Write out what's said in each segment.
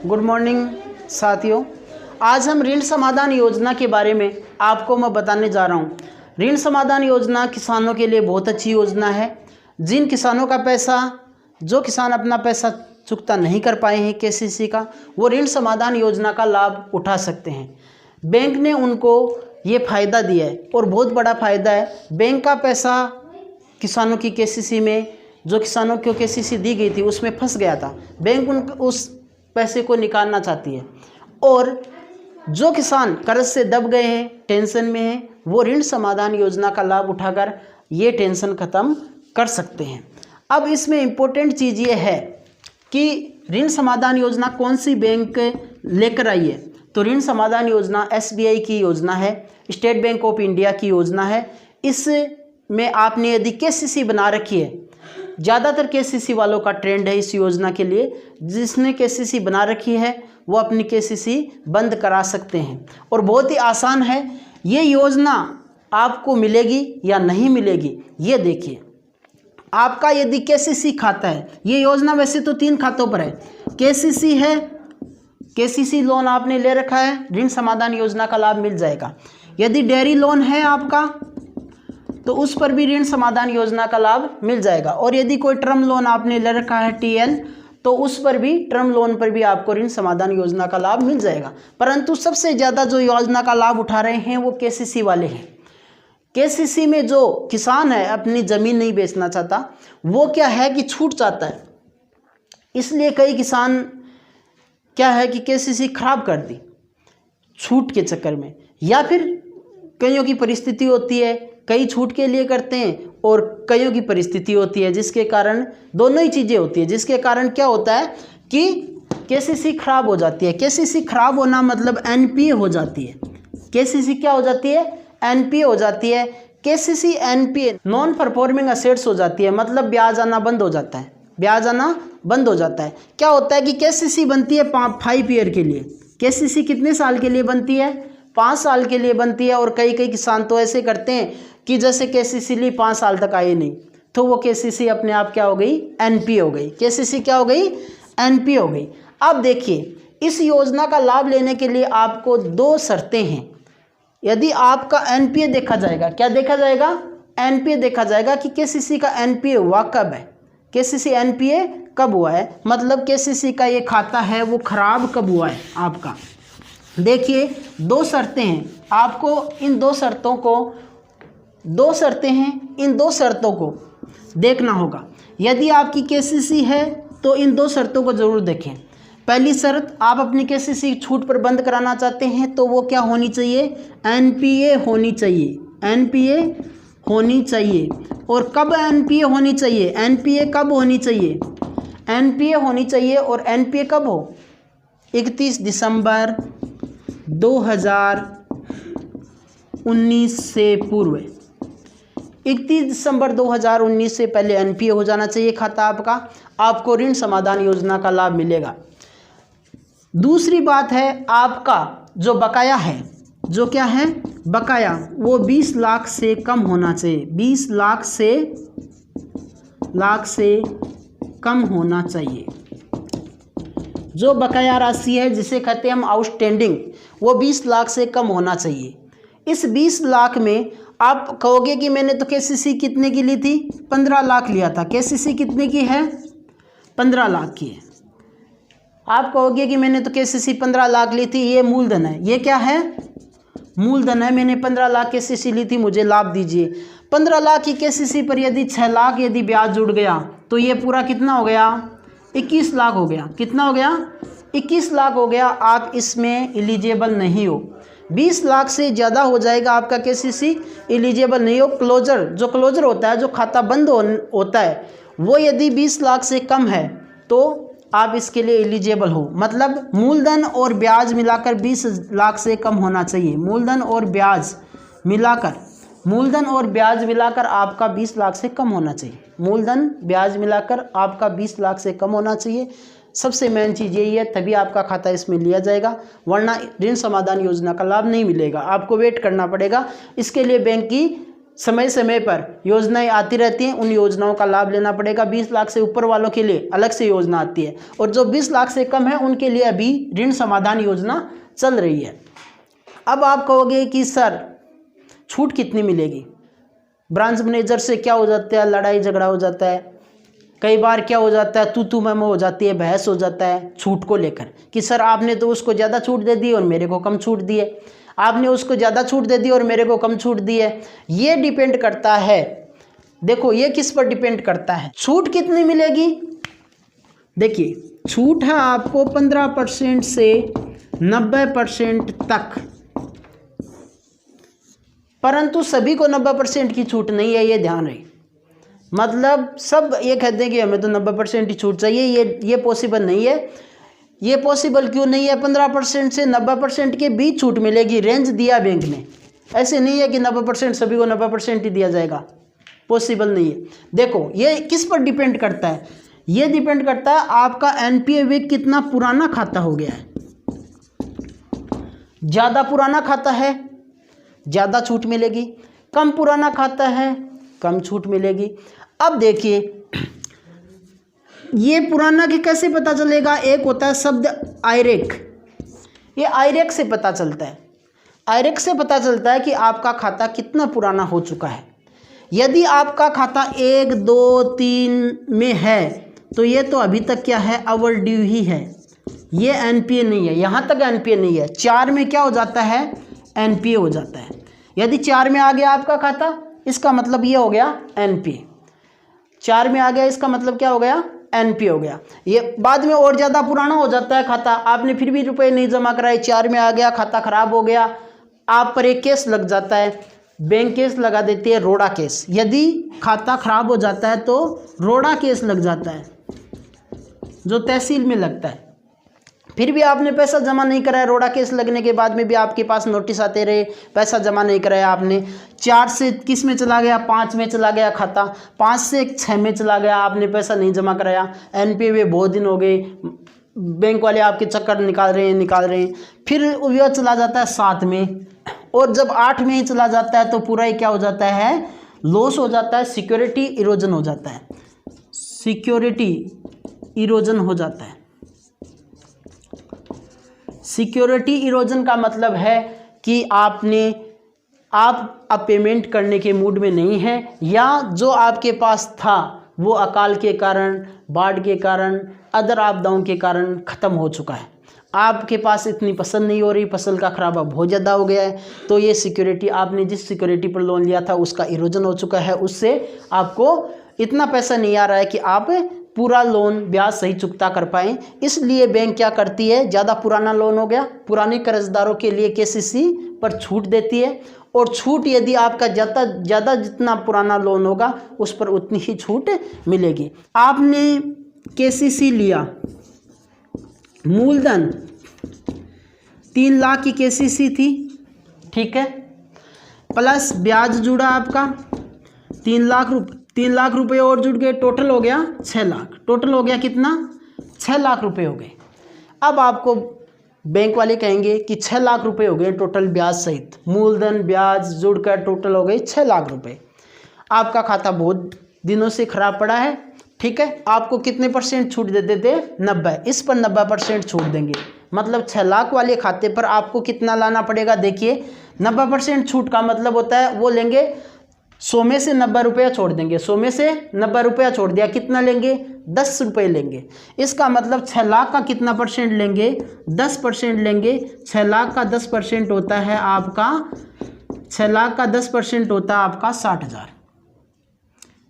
Good morning साथियों। आज हम ऋण समाधान योजना के बारे में आपको मैं बताने जा रहा हूँ। ऋण समाधान योजना किसानों के लिए बहुत अच्छी योजना है। जिन किसानों का पैसा जो किसान अपना पैसा चुकता नहीं कर पाए हैं केसीसी का, वो ऋण समाधान योजना का लाभ उठा सकते हैं। बैंक ने उनको ये फ़ायदा दिया है और बहुत बड़ा फ़ायदा है। बैंक का पैसा किसानों की केसीसी में, जो किसानों को केसीसी दी गई थी उसमें फंस गया था, बैंक उस पैसे को निकालना चाहती है। और जो किसान कर्ज से दब गए हैं, टेंशन में हैं, वो ऋण समाधान योजना का लाभ उठाकर ये टेंशन ख़त्म कर सकते हैं। अब इसमें इम्पोर्टेंट चीज़ ये है कि ऋण समाधान योजना कौन सी बैंक लेकर आई है। तो ऋण समाधान योजना SBI की योजना है, स्टेट बैंक ऑफ इंडिया की योजना है। इसमें आपने यदि केसीसी बना रखी है, ज़्यादातर केसीसी वालों का ट्रेंड है इस योजना के लिए, जिसने केसीसी बना रखी है वो अपनी केसीसी बंद करा सकते हैं। और बहुत ही आसान है। ये योजना आपको मिलेगी या नहीं मिलेगी ये देखिए। आपका यदि केसीसी खाता है, ये योजना वैसे तो 3 खातों पर है। केसीसी है, केसीसी लोन आपने ले रखा है, ऋण समाधान योजना का लाभ मिल जाएगा। यदि डेयरी लोन है आपका तो उस पर भी ऋण समाधान योजना का लाभ मिल जाएगा। और यदि कोई टर्म लोन आपने ले रखा है TL, तो उस पर भी, टर्म लोन पर भी आपको ऋण समाधान योजना का लाभ मिल जाएगा। परंतु सबसे ज़्यादा जो योजना का लाभ उठा रहे हैं वो केसीसी वाले हैं। केसीसी में जो किसान है अपनी ज़मीन नहीं बेचना चाहता, वो क्या है कि छूट चाहता है। इसलिए कई किसान क्या है कि केसीसी खराब कर दी छूट के चक्कर में, या फिर कईयों की परिस्थिति होती है, कई छूट के लिए करते हैं और कईयों की परिस्थिति होती है, जिसके कारण दोनों ही चीज़ें होती है, जिसके कारण क्या होता है कि केसीसी खराब हो जाती है। केसीसी खराब होना मतलब NPA हो जाती है। केसीसी क्या हो जाती है? NPA हो जाती है। KCC NPA non performing assets हो जाती है, मतलब ब्याज आना बंद हो जाता है, ब्याज आना बंद हो जाता है। क्या होता है कि केसीसी बनती है 5 ईयर के लिए। केसीसी कितने साल के लिए बनती है? 5 साल के लिए बनती है। और कई किसान तो ऐसे करते हैं कि जैसे केसीसी ली 5 साल तक आए नहीं, तो वो केसीसी अपने आप क्या हो गई? NPA हो गई। केसीसी क्या हो गई? NPA हो गई। अब देखिए, इस योजना का लाभ लेने के लिए आपको 2 शर्तें हैं। यदि आपका NPA देखा जाएगा, क्या देखा जाएगा? NPA देखा जाएगा कि केसीसी का NPA हुआ कब है, केसीसी NPA कब हुआ है, मतलब केसीसी का ये खाता है वो खराब कब हुआ है आपका। देखिए 2 शर्तें हैं, आपको इन 2 शर्तों को, 2 शर्तें हैं, इन 2 शर्तों को देखना होगा। यदि आपकी केसीसी है तो इन 2 शर्तों को ज़रूर देखें। पहली शर्त, आप अपनी केसीसी छूट पर बंद कराना चाहते हैं तो वो क्या होनी चाहिए? NPA होनी चाहिए, NPA होनी चाहिए। और कब NPA होनी चाहिए? NPA कब होनी चाहिए? NPA होनी चाहिए और NPA कब हो? 31 दिसंबर 2019 से पूर्व। 31 दिसंबर 2019 से पहले NPA हो जाना चाहिए खाता आपका, आपको ऋण समाधान योजना का लाभ मिलेगा। दूसरी बात है, आपका जो बकाया है, जो क्या है बकाया, वो 20 लाख से कम होना चाहिए। 20 लाख से कम होना चाहिए। जो बकाया राशि है जिसे कहते हैं हम आउटस्टैंडिंग, वो 20 लाख से कम होना चाहिए। इस 20 लाख में आप कहोगे कि मैंने तो केसीसी कितने की ली थी? 15 लाख लिया था। केसीसी कितने की है? 15 लाख की है। आप कहोगे कि मैंने तो केसीसी 15 लाख ली थी, ये मूलधन है। ये क्या है? मूलधन है। मैंने 15 लाख केसीसी ली थी, मुझे लाभ दीजिए। 15 लाख की केसीसी पर यदि 6 लाख यदि ब्याज जुड़ गया तो ये पूरा कितना हो गया? 21 लाख हो गया। कितना हो गया? 21 लाख हो गया। आप इसमें एलिजिबल नहीं हो। 20 लाख से ज़्यादा हो जाएगा आपका केसीसी, एलिजिबल नहीं हो। क्लोजर, जो क्लोजर होता है, जो खाता बंद होता है, वो यदि 20 लाख से कम है तो आप इसके लिए एलिजिबल हो। मतलब मूलधन और ब्याज मिलाकर 20 लाख से कम होना चाहिए। मूलधन और ब्याज मिलाकर आपका 20 लाख से कम होना चाहिए। मूलधन ब्याज मिलाकर आपका 20 लाख से कम होना चाहिए। सबसे मेन चीज़ यही है, तभी आपका खाता इसमें लिया जाएगा, वरना ऋण समाधान योजना का लाभ नहीं मिलेगा। आपको वेट करना पड़ेगा। इसके लिए बैंक की समय समय पर योजनाएं आती रहती हैं, उन योजनाओं का लाभ लेना पड़ेगा। 20 लाख से ऊपर वालों के लिए अलग से योजना आती है, और जो 20 लाख से कम है उनके लिए अभी ऋण समाधान योजना चल रही है। अब आप कहोगे कि सर छूट कितनी मिलेगी? ब्रांच मैनेजर से क्या हो जाता है, लड़ाई झगड़ा हो जाता है, कई बार क्या हो जाता है, तू मैं हो जाती है, बहस हो जाता है छूट को लेकर कि सर आपने तो उसको ज़्यादा छूट दे दी और मेरे को कम छूट दी है, आपने उसको ज़्यादा छूट दे दी और मेरे को कम छूट दी है। ये डिपेंड करता है, देखो ये किस पर डिपेंड करता है, छूट कितनी मिलेगी। देखिए छूट है आपको 15% से 90% तक, परंतु सभी को 90% की छूट नहीं है, ये ध्यान रहे। मतलब सब ये कहते हैं कि हमें तो 90% की छूट चाहिए, ये पॉसिबल नहीं है। ये पॉसिबल क्यों नहीं है? 15% से 90% के बीच छूट मिलेगी, रेंज दिया बैंक ने। ऐसे नहीं है कि 90% सभी को 90% ही दिया जाएगा, पॉसिबल नहीं है। देखो ये किस पर डिपेंड करता है, ये डिपेंड करता है आपका एनपीए में कितना पुराना खाता हो गया है। ज़्यादा पुराना खाता है ज़्यादा छूट मिलेगी, कम पुराना खाता है कम छूट मिलेगी। अब देखिए ये पुराना की कैसे पता चलेगा? एक होता है शब्द आयरेक, ये आयरेक से पता चलता है। आयरेक से पता चलता है कि आपका खाता कितना पुराना हो चुका है। यदि आपका खाता 1, 2, 3 में है तो ये तो अभी तक क्या है, ओवर ड्यू ही है, ये एनपीए नहीं है, यहाँ तक एनपीए नहीं है। 4 में क्या हो जाता है, एनपीए हो जाता है। यदि 4 में आ गया आपका खाता, इसका मतलब ये हो गया एनपीए। 4 में आ गया इसका मतलब क्या हो गया, एनपीए हो गया। ये बाद में और ज़्यादा पुराना हो जाता है खाता, आपने फिर भी रुपए नहीं जमा कराए, 4 में आ गया, खाता खराब हो गया, आप पर एक केस लग जाता है, बैंक केस लगा देती है, रोड़ा केस। यदि खाता खराब हो जाता है तो रोड़ा केस लग जाता है, जो तहसील में लगता है। फिर भी आपने पैसा जमा नहीं कराया, रोड़ा केस लगने के बाद में भी आपके पास नोटिस आते रहे, पैसा जमा नहीं कराया आपने। 4 से किस में चला गया, 5 में चला गया खाता, 5 से 6 में चला गया, आपने पैसा नहीं जमा कराया, एनपीए में बहुत दिन हो गए, बैंक वाले आपके चक्कर निकाल रहे हैं। फिर यह चला जाता है 7 में, और जब 8 में ही चला जाता है तो पूरा ही क्या हो जाता है, लॉस हो जाता है, सिक्योरिटी इरोजन हो जाता है, सिक्योरिटी इरोजन हो जाता है। सिक्योरिटी इरोजन का मतलब है कि आप अब पेमेंट करने के मूड में नहीं हैं, या जो आपके पास था वो अकाल के कारण, बाढ़ के कारण, अदर आपदाओं के कारण ख़त्म हो चुका है, आपके पास इतनी पसंद नहीं हो रही, फसल का खराबा बहुत ज़्यादा हो गया है, तो ये सिक्योरिटी, आपने जिस सिक्योरिटी पर लोन लिया था उसका इरोजन हो चुका है, उससे आपको इतना पैसा नहीं आ रहा है कि आप पूरा लोन ब्याज सही चुकता कर पाएँ। इसलिए बैंक क्या करती है, ज़्यादा पुराना लोन हो गया, पुराने कर्जदारों के लिए केसीसी पर छूट देती है, और छूट यदि आपका ज़्यादा जितना पुराना लोन होगा उस पर उतनी ही छूट मिलेगी। आपने केसीसी लिया, मूलधन 3 लाख की केसीसी थी, ठीक है, प्लस ब्याज जुड़ा आपका 3 लाख रुपए और जुड़ गए, टोटल हो गया 6 लाख। टोटल हो गया कितना, 6 लाख रुपए हो गए। अब आपको बैंक वाले कहेंगे कि 6 लाख रुपए हो गए टोटल, ब्याज सहित, मूलधन ब्याज जुड़कर टोटल हो गए 6 लाख रुपए। आपका खाता बहुत दिनों से खराब पड़ा है, ठीक है, आपको कितने % छूट दे देते, 90, इस पर 90% छूट देंगे। मतलब 6 लाख वाले खाते पर आपको कितना लाना पड़ेगा, देखिए 90% छूट का मतलब होता है वो लेंगे 100 में से 90 रुपया छोड़ देंगे, 100 में से 90 रुपया छोड़ दिया, कितना लेंगे, 10 रुपये लेंगे। इसका मतलब 6 लाख का कितना % लेंगे, 10% लेंगे। 6 लाख का 10% होता है आपका, 6 लाख का 10% होता है आपका 60,000।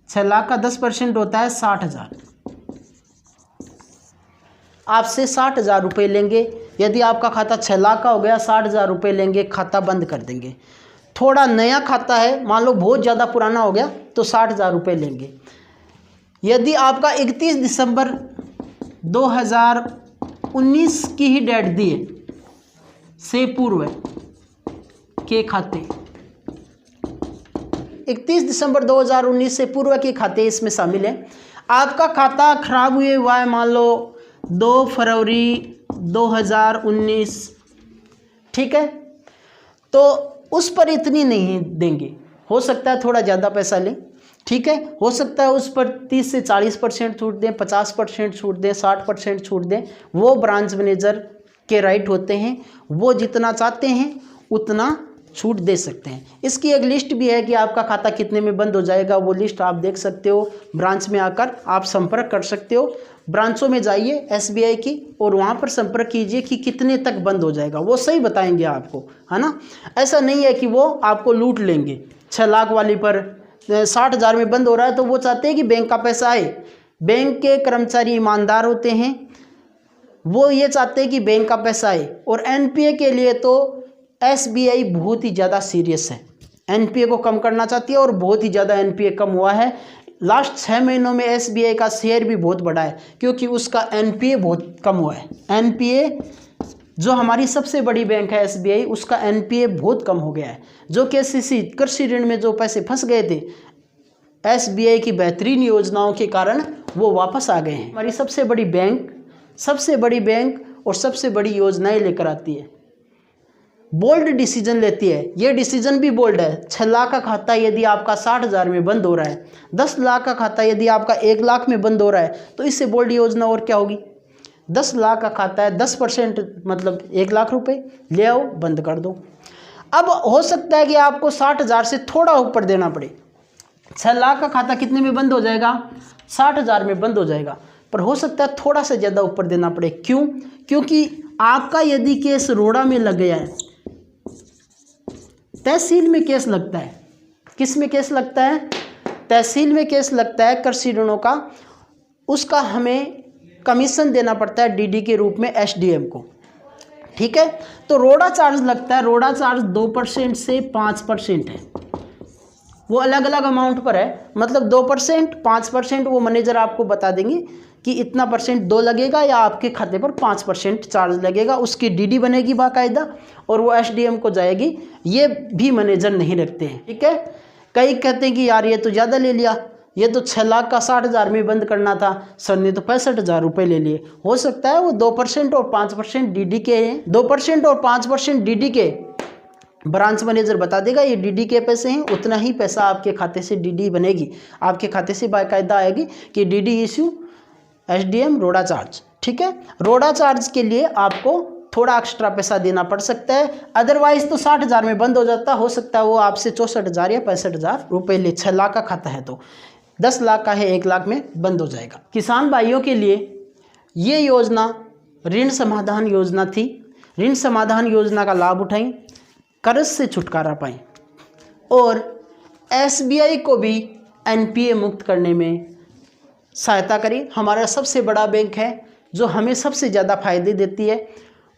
6 लाख का 10% होता है 60,000। आपसे 60,000 रुपये लेंगे। यदि आपका खाता 6 लाख का हो गया, 60,000 रुपये लेंगे, खाता बंद कर देंगे। थोड़ा नया खाता है, मान लो बहुत ज़्यादा पुराना हो गया, तो 60,000 रुपये लेंगे। यदि आपका 31 दिसंबर 2019 की ही डेट दिए से पूर्व के खाते, 31 दिसंबर 2019 से पूर्व के खाते इसमें शामिल हैं। आपका खाता खराब हुआ है मान लो 2 फरवरी 2019, ठीक है, तो उस पर इतनी नहीं देंगे, हो सकता है थोड़ा ज़्यादा पैसा लें, ठीक है। हो सकता है उस पर 30 से 40% छूट दें, 50% छूट दें, 60% छूट दें। वो ब्रांच मैनेजर के राइट होते हैं, वो जितना चाहते हैं उतना छूट दे सकते हैं। इसकी एक लिस्ट भी है कि आपका खाता कितने में बंद हो जाएगा, वो लिस्ट आप देख सकते हो। ब्रांच में आकर आप संपर्क कर सकते हो। ब्रांचों में जाइए SBI की और वहाँ पर संपर्क कीजिए कि कितने तक बंद हो जाएगा, वो सही बताएंगे आपको, है ना। ऐसा नहीं है कि वो आपको लूट लेंगे। 6 लाख वाली पर 60,000 में बंद हो रहा है तो वो चाहते हैं कि बैंक का पैसा आए। बैंक के कर्मचारी ईमानदार होते हैं, वो ये चाहते हैं कि बैंक का पैसा आए। और NPA के लिए तो SBI बहुत ही ज़्यादा सीरियस है, NPA को कम करना चाहती है और बहुत ही ज़्यादा NPA कम हुआ है। लास्ट 6 महीनों में SBI का शेयर भी बहुत बढ़ा है क्योंकि उसका NPA बहुत कम हुआ है। NPA जो हमारी सबसे बड़ी बैंक है SBI, उसका NPA बहुत कम हो गया है। जो KCC कृषि ऋण में जो पैसे फंस गए थे, SBI की बेहतरीन योजनाओं के कारण वो वापस आ गए हैं। हमारी सबसे बड़ी बैंक और सबसे बड़ी योजनाएं लेकर आती है, बोल्ड डिसीजन लेती है। ये डिसीजन भी बोल्ड है। 6 लाख का खाता यदि आपका 60,000 में बंद हो रहा है, 10 लाख का खाता यदि आपका 1 लाख में बंद हो रहा है, तो इससे बोल्ड योजना और क्या होगी। 10 लाख का खाता है, 10% मतलब 1 लाख रुपए ले आओ, बंद कर दो। अब हो सकता है कि आपको 60,000 से थोड़ा ऊपर देना पड़े। 6 लाख का खाता कितने में बंद हो जाएगा, 60,000 में बंद हो जाएगा, पर हो सकता है थोड़ा सा ज़्यादा ऊपर देना पड़े। क्यों? क्योंकि आपका यदि केस रोड़ा में लग गया है, तहसील में केस लगता है। किस में केस लगता है? तहसील में केस लगता है कृषि ऋणों का। उसका हमें कमीशन देना पड़ता है DD के रूप में SDM को, ठीक है। तो रोड़ा चार्ज लगता है। रोड़ा चार्ज 2% से 5% है, वो अलग अलग अमाउंट पर है। मतलब 2%, 5% वो मैनेजर आपको बता देंगे कि इतना % 2 लगेगा या आपके खाते पर 5% चार्ज लगेगा। उसकी DD बनेगी बाकायदा और वो SDM को जाएगी। ये भी मैनेजर नहीं रखते हैं, ठीक है। कई कहते हैं कि यार ये तो ज़्यादा ले लिया, ये तो 6 लाख का 60,000 में बंद करना था, सर ने तो 65,000 रुपये ले लिए। हो सकता है वो 2% और 5% DD के हैं। 2% और 5% DD के ब्रांच मैनेजर बता देगा ये DD के पैसे हैं, उतना ही पैसा आपके खाते से DD बनेगी, आपके खाते से बाकायदा आएगी कि DD इश्यू SDM रोड़ा चार्ज, ठीक है। रोड़ा चार्ज के लिए आपको थोड़ा एक्स्ट्रा पैसा देना पड़ सकता है, अदरवाइज तो 60,000 में बंद हो जाता। हो सकता है वो आपसे 64,000 या 65,000 रुपये ले। 6 लाख का खाता है तो 10 लाख का है, 1 लाख में बंद हो जाएगा। किसान भाइयों के लिए ये योजना ऋण समाधान योजना थी। ऋण समाधान योजना का लाभ उठाएं, कर्ज से छुटकारा पाएं और SBI को भी NPA मुक्त करने में सहायता करें। हमारा सबसे बड़ा बैंक है जो हमें सबसे ज़्यादा फायदे देती है,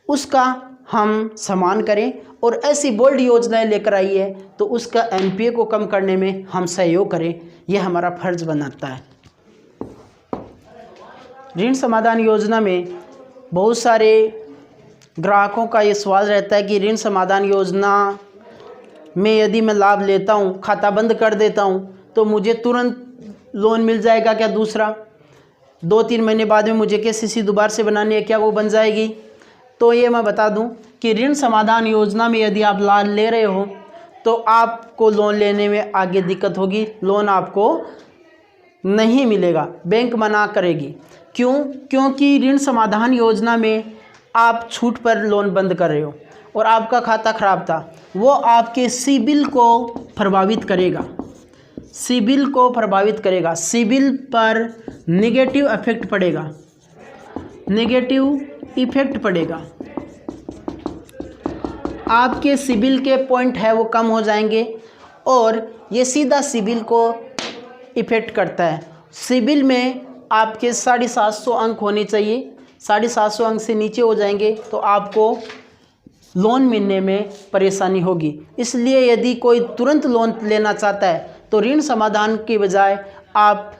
उसका हम सम्मान करें और ऐसी बोल्ड योजनाएं लेकर आई है तो उसका NPA को कम करने में हम सहयोग करें, यह हमारा फर्ज बनाता है। ऋण समाधान योजना में बहुत सारे ग्राहकों का ये सवाल रहता है कि ऋण समाधान योजना में यदि मैं लाभ लेता हूँ, खाता बंद कर देता हूँ, तो मुझे तुरंत लोन मिल जाएगा क्या? दूसरा 2-3 महीने बाद में मुझे KCC दोबारा से बनानी है, क्या वो बन जाएगी? तो ये मैं बता दूं कि ऋण समाधान योजना में यदि आप लाभ ले रहे हो तो आपको लोन लेने में आगे दिक्कत होगी, लोन आपको नहीं मिलेगा, बैंक मना करेगी। क्यों? क्योंकि ऋण समाधान योजना में आप छूट पर लोन बंद कर रहे हो और आपका खाता खराब था, वो आपके सिबिल को प्रभावित करेगा, सिबिल को प्रभावित करेगा, सिबिल पर नेगेटिव इफेक्ट पड़ेगा, नेगेटिव इफेक्ट पड़ेगा। आपके सिबिल के पॉइंट है वो कम हो जाएंगे और ये सीधा सिबिल को इफेक्ट करता है। सिबिल में आपके 750 अंक होने चाहिए, 750 अंक से नीचे हो जाएंगे तो आपको लोन मिलने में परेशानी होगी। इसलिए यदि कोई तुरंत लोन लेना चाहता है तो ऋण समाधान के बजाय आप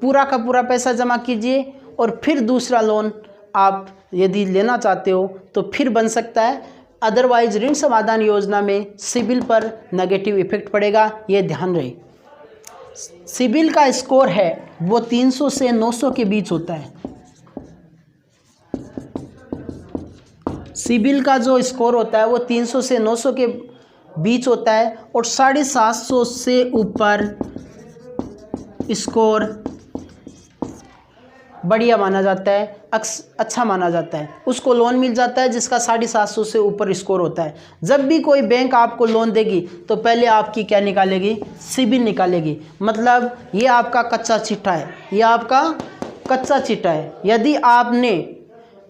पूरा का पूरा पैसा जमा कीजिए और फिर दूसरा लोन आप यदि लेना चाहते हो तो फिर बन सकता है। अदरवाइज ऋण समाधान योजना में सिबिल पर नेगेटिव इफेक्ट पड़ेगा, ये ध्यान रहे। सिबिल का स्कोर है वो 300 से 900 के बीच होता है। सिबिल का जो स्कोर होता है वो 300 से 900 के बीच होता है और 750 से ऊपर स्कोर बढ़िया माना जाता है, अच्छा माना जाता है, उसको लोन मिल जाता है जिसका 750 से ऊपर स्कोर होता है। जब भी कोई बैंक आपको लोन देगी तो पहले आपकी क्या निकालेगी, सिबिल निकालेगी। मतलब ये आपका कच्चा चिट्ठा है, ये आपका कच्चा चिट्ठा है। यदि आपने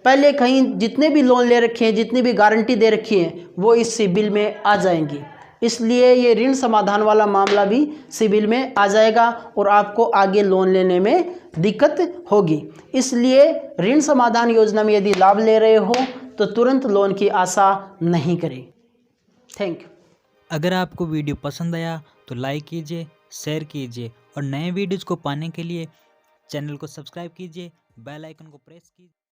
पहले कहीं जितने भी लोन ले रखे हैं, जितनी भी गारंटी दे रखी है, वो इस सिबिल में आ जाएंगी। इसलिए ये ऋण समाधान वाला मामला भी सिबिल में आ जाएगा और आपको आगे लोन लेने में दिक्कत होगी। इसलिए ऋण समाधान योजना में यदि लाभ ले रहे हो तो तुरंत लोन की आशा नहीं करें। Thank you. अगर आपको वीडियो पसंद आया तो लाइक कीजिए, शेयर कीजिए और नए वीडियोज़ को पाने के लिए चैनल को सब्सक्राइब कीजिए, बेल आइकन को प्रेस कीजिए।